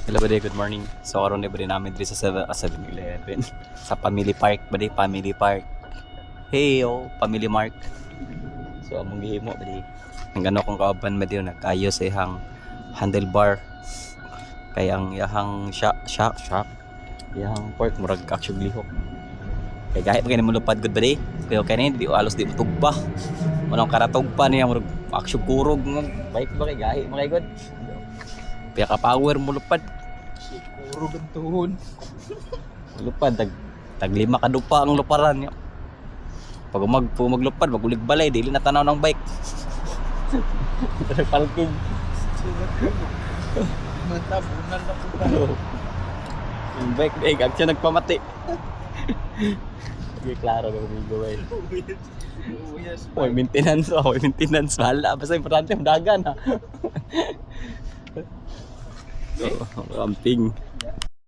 Hello buddy, good morning. So karon ni namin diri sa 7-Eleven sa Family Park buddy, Family Park. Hey yo, Family Mark. So among gihimo buddy. Ang gano kong kauban buddy nagkayo sa ihang handlebar. Kay ang iyahang shock. Iyahang pork murag actually lihok. Kay gahit mo kay mulupad good buddy. Kay kani di alos di mutugba. Manong karatugba niya murag actually kurog bike ba kay gahi mo kay good. Kaya ka power mo lupad. Siguro gantuhon. Lupad tag 5 ka dupa ang luparan niya. Pag maglupad, magulig balay, dili na tanaw ng bike. Parking. Matabunan na po tayo. Yung bike na igag siya nagpamati. Sige, klaro ka bumigo eh. Oy, maintenance. Hala, basta importante ang dagan ha. So, ramping.